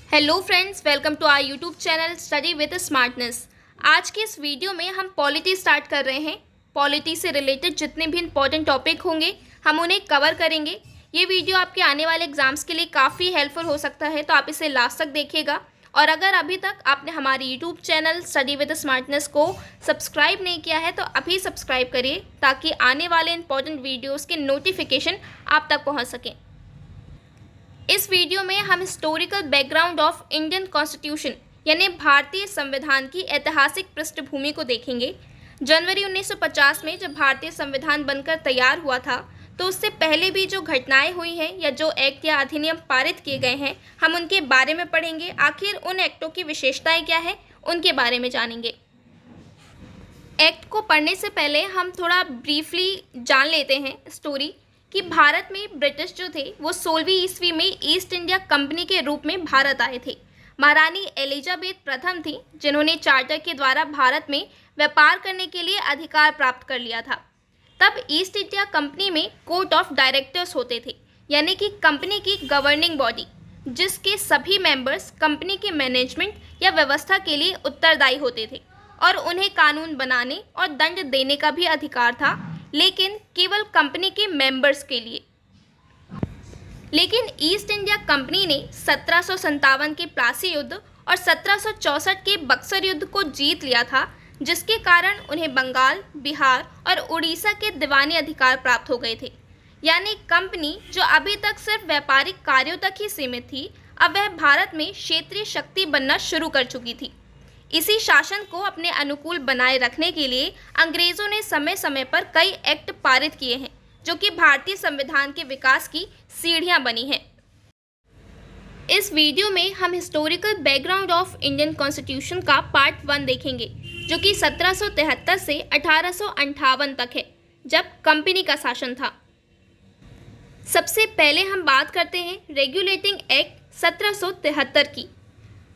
Hello friends, welcome to our YouTube channel study with smartness. आज के इस video में हम पॉलिटी स्टार्ट कर रहे हैं। पॉलिटी से रिलेटेड जितने भी इंपॉर्टेंट टॉपिक होंगे हम उन्हें कवर करेंगे। ये वीडियो आपके आने वाले एग्जाम्स के लिए काफ़ी हेल्पफुल हो सकता है, तो आप इसे लास्ट तक देखिएगा। और अगर अभी तक आपने हमारे YouTube channel study with smartness को सब्सक्राइब नहीं किया है तो अभी सब्सक्राइब करिए, ताकि आने वाले इंपॉर्टेंट वीडियोज़ के नोटिफिकेशन आप तक पहुँच सकें। इस वीडियो में हम historical background of Indian constitution यानी भारतीय संविधान की ऐतिहासिक पृष्ठभूमि को देखेंगे। जनवरी 1950 में जब भारतीय संविधान बनकर तैयार हुआ था, तो उससे पहले भी जो घटनाएं हुई हैं या जो एक्ट या अधिनियम पारित किए गए हैं, हम उनके बारे में पढ़ेंगे। आखिर उन एक्टों की विशेषताएं क्या है, उनके बारे में जानेंगे। एक्ट को पढ़ने से पहले हम थोड़ा ब्रीफली जान लेते हैं स्टोरी कि भारत में ब्रिटिश जो थे वो 16वीं ईस्वी में ईस्ट इंडिया कंपनी के रूप में भारत आए थे। महारानी एलिजाबेथ प्रथम थी जिन्होंने चार्टर के द्वारा भारत में व्यापार करने के लिए अधिकार प्राप्त कर लिया था। तब ईस्ट इंडिया कंपनी में कोर्ट ऑफ डायरेक्टर्स होते थे, यानी कि कंपनी की गवर्निंग बॉडी, जिसके सभी मेंबर्स कंपनी के मैनेजमेंट या व्यवस्था के लिए उत्तरदायी होते थे और उन्हें कानून बनाने और दंड देने का भी अधिकार था, लेकिन केवल कंपनी के मेंबर्स के लिए। लेकिन ईस्ट इंडिया कंपनी ने 1757 के प्लासी युद्ध और 1764 के बक्सर युद्ध को जीत लिया था, जिसके कारण उन्हें बंगाल, बिहार और उड़ीसा के दीवानी अधिकार प्राप्त हो गए थे। यानी कंपनी जो अभी तक सिर्फ व्यापारिक कार्यों तक ही सीमित थी, अब वह भारत में क्षेत्रीय शक्ति बनना शुरू कर चुकी थी। इसी शासन को अपने अनुकूल बनाए रखने के लिए अंग्रेजों ने समय समय पर कई एक्ट पारित किए हैं, जो कि भारतीय संविधान के विकास की सीढ़ियां बनी हैं। इस वीडियो में हम historical background of Indian constitution का पार्ट 1 देखेंगे, जो कि 1773 से 1858 तक है, जब कंपनी का शासन था। सबसे पहले हम बात करते हैं रेगुलेटिंग एक्ट 1773 की।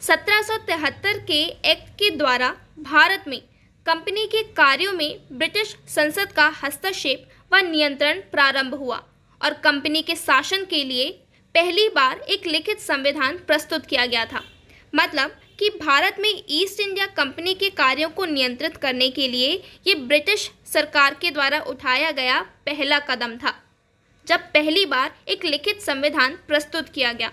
1773 के एक्ट के द्वारा भारत में कंपनी के कार्यों में ब्रिटिश संसद का हस्तक्षेप व नियंत्रण प्रारंभ हुआ और कंपनी के शासन के लिए पहली बार एक लिखित संविधान प्रस्तुत किया गया था। मतलब कि भारत में ईस्ट इंडिया कंपनी के कार्यों को नियंत्रित करने के लिए ये ब्रिटिश सरकार के द्वारा उठाया गया पहला कदम था, जब पहली बार एक लिखित संविधान प्रस्तुत किया गया।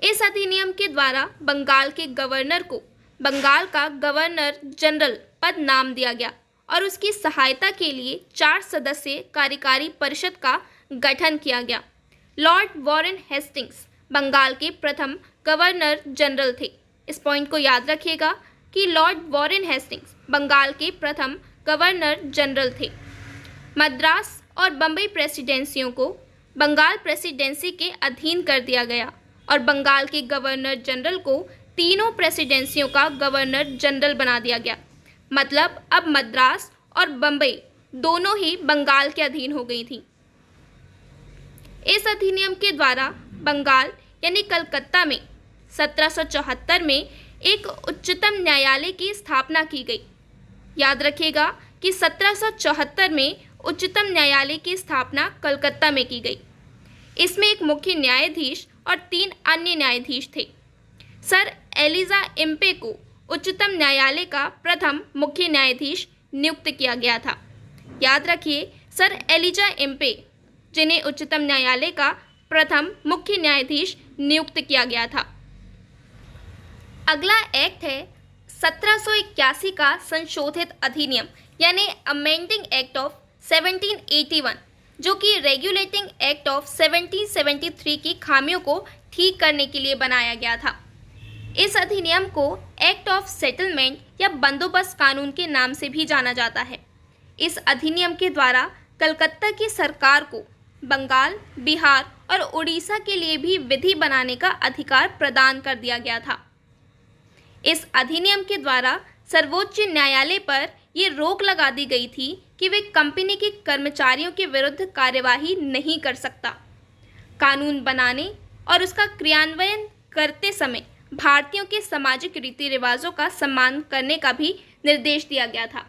इस अधिनियम के द्वारा बंगाल के गवर्नर को बंगाल का गवर्नर जनरल पद नाम दिया गया और उसकी सहायता के लिए 4 सदस्यीय कार्यकारी परिषद का गठन किया गया। लॉर्ड वॉरेन हेस्टिंग्स बंगाल के प्रथम गवर्नर जनरल थे। इस पॉइंट को याद रखिएगा कि लॉर्ड वॉरेन हेस्टिंग्स बंगाल के प्रथम गवर्नर जनरल थे। मद्रास और बम्बई प्रेसिडेंसियों को बंगाल प्रेसिडेंसी के अधीन कर दिया गया और बंगाल के गवर्नर जनरल को तीनों प्रेसिडेंसियों का गवर्नर जनरल बना दिया गया। मतलब अब मद्रास और बम्बई दोनों ही बंगाल के अधीन हो गई थी। इस अधिनियम के द्वारा बंगाल यानी कलकत्ता में 1774 में एक उच्चतम न्यायालय की स्थापना की गई। याद रखिएगा कि 1774 में उच्चतम न्यायालय की स्थापना कलकत्ता में की गई। इसमें एक मुख्य न्यायाधीश और 3 अन्य न्यायाधीश थे। सर एलिजा एम्पे को उच्चतम न्यायालय का प्रथम मुख्य न्यायाधीश नियुक्त किया गया था। याद रखिए, सर एलिजा एम्पे, जिन्हें उच्चतम न्यायालय का प्रथम मुख्य न्यायाधीश नियुक्त किया गया था। अगला एक्ट है 1781 का संशोधित अधिनियम यानी अमेंडिंग एक्ट ऑफ 1781, जो कि रेगुलेटिंग एक्ट ऑफ 1773 की खामियों को ठीक करने के लिए बनाया गया था। इस अधिनियम को एक्ट ऑफ सेटलमेंट या बंदोबस्त कानून के नाम से भी जाना जाता है। इस अधिनियम के द्वारा कलकत्ता की सरकार को बंगाल, बिहार और उड़ीसा के लिए भी विधि बनाने का अधिकार प्रदान कर दिया गया था। इस अधिनियम के द्वारा सर्वोच्च न्यायालय पर ये रोक लगा दी गई थी कि वे कंपनी के कर्मचारियों के विरुद्ध कार्यवाही नहीं कर सकता। कानून बनाने और उसका क्रियान्वयन करते समय भारतीयों के सामाजिक रीति रिवाजों का सम्मान करने का भी निर्देश दिया गया था।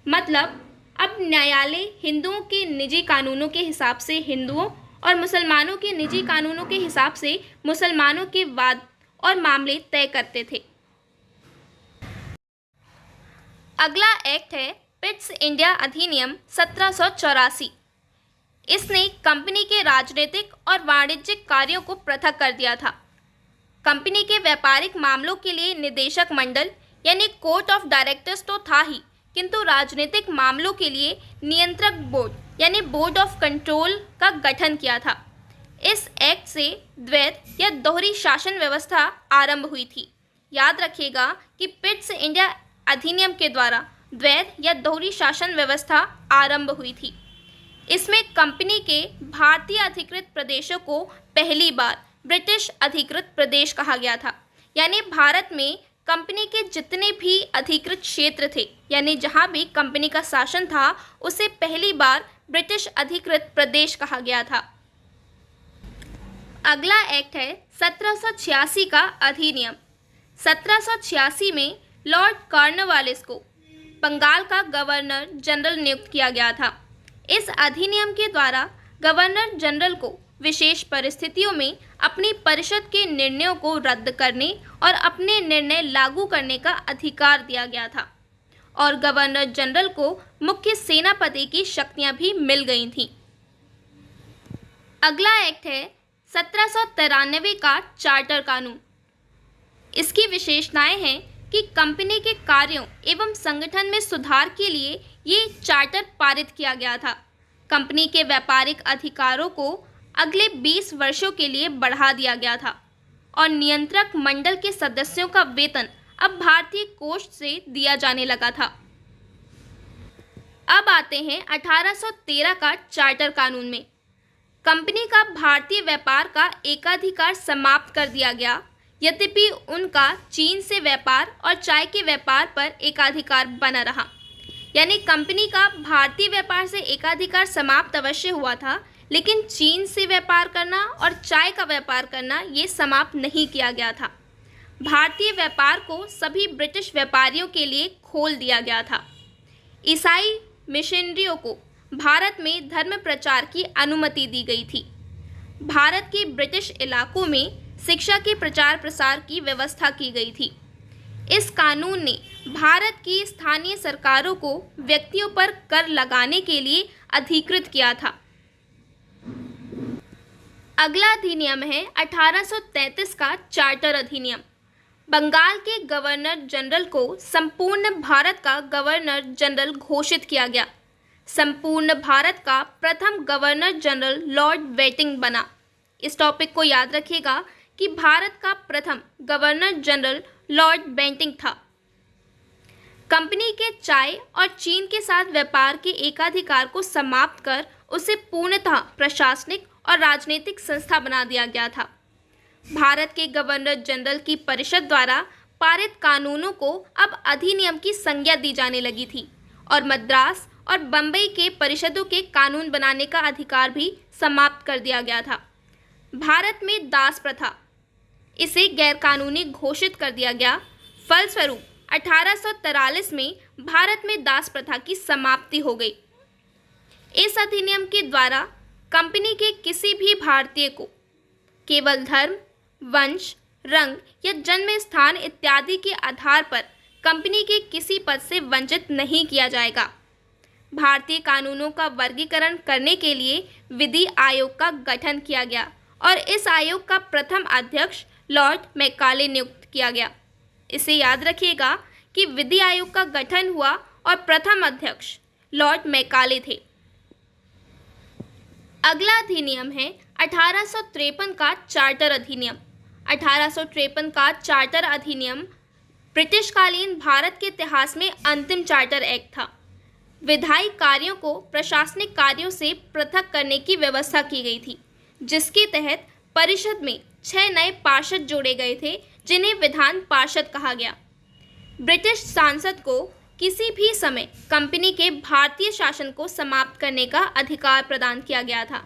मतलब अब न्यायालय हिंदुओं के निजी कानूनों के हिसाब से हिंदुओं और मुसलमानों के निजी कानूनों के हिसाब से मुसलमानों के वाद और मामले तय करते थे। अगला एक्ट है पिट्स इंडिया अधिनियम 1784। इसने कंपनी के राजनीतिक और वाणिज्यिक कार्यों को पृथक कर दिया था। कंपनी के व्यापारिक मामलों के लिए निदेशक मंडल यानी कोर्ट ऑफ डायरेक्टर्स तो था ही, किंतु राजनीतिक मामलों के लिए नियंत्रक बोर्ड यानी बोर्ड ऑफ कंट्रोल का गठन किया था। इस एक्ट से द्वैध या दोहरी शासन व्यवस्था आरंभ हुई थी। याद रखिएगा कि पिट्स इंडिया अधिनियम के द्वारा द्वैध या दोहरी शासन व्यवस्था आरंभ हुई थी। इसमें कंपनी के भारतीय अधिकृत प्रदेशों को पहली बार ब्रिटिश अधिकृत प्रदेश कहा गया था। यानी भारत में कंपनी के जितने भी अधिकृत क्षेत्र थे, यानी जहां भी कंपनी का शासन था, उसे पहली बार ब्रिटिश अधिकृत प्रदेश कहा गया था। अगला एक्ट है 1786 का अधिनियम। 1786 में लॉर्ड कॉर्नवालिस को बंगाल का गवर्नर जनरल नियुक्त किया गया था। इस अधिनियम के द्वारा गवर्नर जनरल को विशेष परिस्थितियों में अपनी परिषद के निर्णयों को रद्द करने और अपने निर्णय लागू करने का अधिकार दिया गया था और गवर्नर जनरल को मुख्य सेनापति की शक्तियां भी मिल गई थीं। अगला एक्ट है 1793 का चार्टर कानून। इसकी विशेषताएं हैं कि कंपनी के कार्यों एवं संगठन में सुधार के लिए ये चार्टर पारित किया गया था। कंपनी के व्यापारिक अधिकारों को अगले 20 वर्षों के लिए बढ़ा दिया गया था और नियंत्रक मंडल के सदस्यों का वेतन अब भारतीय कोष से दिया जाने लगा था। अब आते हैं 1813 का चार्टर कानून में। कंपनी का भारतीय व्यापार का एकाधिकार समाप्त कर दिया गया, यद्यपि उनका चीन से व्यापार और चाय के व्यापार पर एकाधिकार बना रहा। यानी कंपनी का भारतीय व्यापार से एकाधिकार समाप्त अवश्य हुआ था, लेकिन चीन से व्यापार करना और चाय का व्यापार करना ये समाप्त नहीं किया गया था। भारतीय व्यापार को सभी ब्रिटिश व्यापारियों के लिए खोल दिया गया था। ईसाई मिशनरियों को भारत में धर्म प्रचार की अनुमति दी गई थी। भारत के ब्रिटिश इलाकों में शिक्षा के प्रचार प्रसार की व्यवस्था की गई थी। इस कानून ने भारत की स्थानीय सरकारों को व्यक्तियों पर कर लगाने के लिए अधिकृत किया था। अगला अधिनियम है 1833 का चार्टर अधिनियम। बंगाल के गवर्नर जनरल को संपूर्ण भारत का गवर्नर जनरल घोषित किया गया। संपूर्ण भारत का प्रथम गवर्नर जनरल लॉर्ड वेटिंग बना। इस टॉपिक को याद रखिएगा कि भारत का प्रथम गवर्नर जनरल लॉर्ड बेंटिंग था। कंपनी के चाय और चीन के साथ व्यापार के एकाधिकार को समाप्त कर उसे पूर्णतः प्रशासनिक और राजनीतिक संस्था बना दिया गया था। भारत के गवर्नर जनरल की परिषद द्वारा पारित कानूनों को अब अधिनियम की संज्ञा दी जाने लगी थी और मद्रास और बम्बई के परिषदों के कानून बनाने का अधिकार भी समाप्त कर दिया गया था। भारत में दास प्रथा, इसे गैरकानूनी घोषित कर दिया गया। फलस्वरूप 1843 में भारत में दास प्रथा की समाप्ति हो गई। इस अधिनियम के द्वारा कंपनी के किसी भी भारतीय को केवल धर्म, वंश, रंग या जन्म स्थान इत्यादि के आधार पर कंपनी के किसी पद से वंचित नहीं किया जाएगा। भारतीय कानूनों का वर्गीकरण करने के लिए विधि आयोग का गठन किया गया और इस आयोग का प्रथम अध्यक्ष लॉर्ड मैकाले नियुक्त किया गया। इसे याद रखिएगा कि विधि आयोग का गठन हुआ और प्रथम अध्यक्ष लॉर्ड मैकाले थे। अगला अधिनियम है 1853 का चार्टर अधिनियम। 1853 का चार्टर अधिनियम ब्रिटिशकालीन भारत के इतिहास में अंतिम चार्टर एक्ट था। विधायी कार्यों को प्रशासनिक कार्यों से पृथक करने की व्यवस्था की गई थी, जिसके तहत परिषद में 6 नए पार्षद जोड़े गए थे, जिन्हें विधान पार्षद कहा गया। ब्रिटिश सांसद को किसी भी समय कंपनी के भारतीय शासन को समाप्त करने का अधिकार प्रदान किया गया था।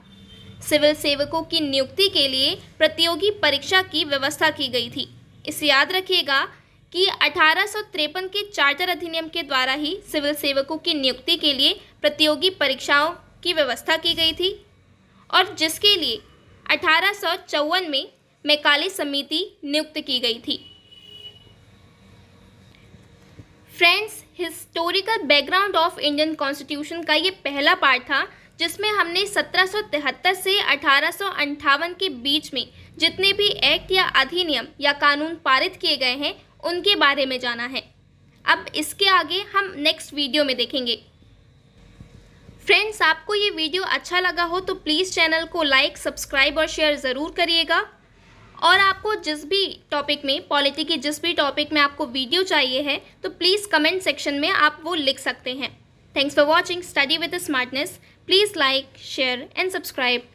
सिविल सेवकों की नियुक्ति के लिए प्रतियोगी परीक्षा की व्यवस्था की गई थी। इसे याद रखिएगा कि 1853 के चार्टर अधिनियम के द्वारा ही सिविल सेवकों की नियुक्ति के लिए प्रतियोगी परीक्षाओं की व्यवस्था की गई थी और जिसके लिए 1854 में मैकाले समिति नियुक्त की गई थी। Friends, historical background of Indian constitution का ये पहला पार्ट था, जिसमें हमने 1773 से 1858 के बीच में जितने भी एक्ट या अधिनियम या कानून पारित किए गए हैं उनके बारे में जाना है। अब इसके आगे हम नेक्स्ट वीडियो में देखेंगे। फ्रेंड्स, आपको ये वीडियो अच्छा लगा हो तो प्लीज़ चैनल को लाइक, सब्सक्राइब और शेयर ज़रूर करिएगा। और आपको जिस भी टॉपिक में, पॉलिटी के जिस भी टॉपिक में आपको वीडियो चाहिए है तो प्लीज़ कमेंट सेक्शन में आप वो लिख सकते हैं। Thanks for watching study with smartness. Please like, share and subscribe.